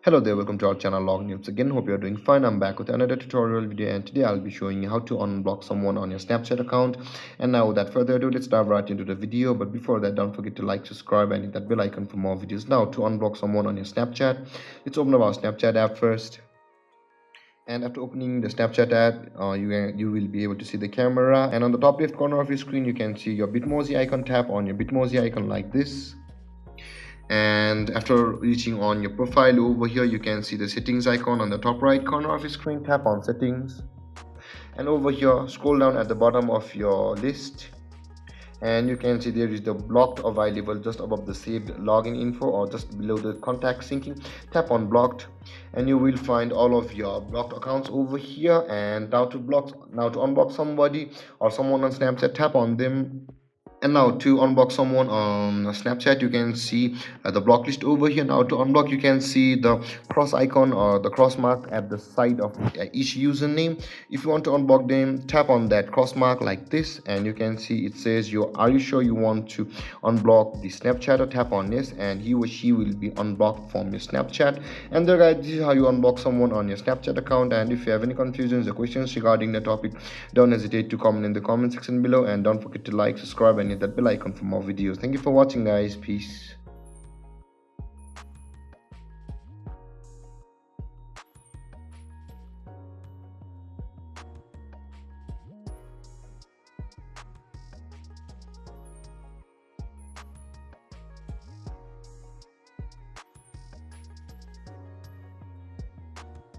Hello there, welcome to our channel Log News again. Hope you're doing fine. I'm back with another tutorial video, and today I'll be showing you how to unblock someone on your Snapchat account. And now without further ado, let's dive right into the video. But before that, don't forget to like, subscribe, and hit that bell icon for more videos. Now, to unblock someone on your Snapchat, let's open up our Snapchat app first. And after opening the Snapchat app, you will be able to see the camera, and on the top left corner of your screen you can see your Bitmoji icon. Tap on your Bitmoji icon like this, and after reaching on your profile, over here you can see the settings icon on the top right corner of your screen. Tap on settings, and over here scroll down at the bottom of your list, and you can see there is the blocked available just above the saved login info or just below the contact syncing. Tap on blocked, and you will find all of your blocked accounts over here. And now to unblock somebody or someone on Snapchat, tap on them. And now to unblock someone on Snapchat, you can see the block list over here. Now to unblock, you can see the cross icon or the cross mark at the side of each username. If you want to unblock them, tap on that cross mark like this, and you can see it says are you sure you want to unblock the Snapchatter? Tap on this, and he or she will be unblocked from your Snapchat. And there, guys, this is how you unblock someone on your Snapchat account. And if you have any confusions or questions regarding the topic, don't hesitate to comment in the comment section below, and don't forget to like, subscribe, and hit that bell icon for more videos. Thank you for watching, guys. Peace.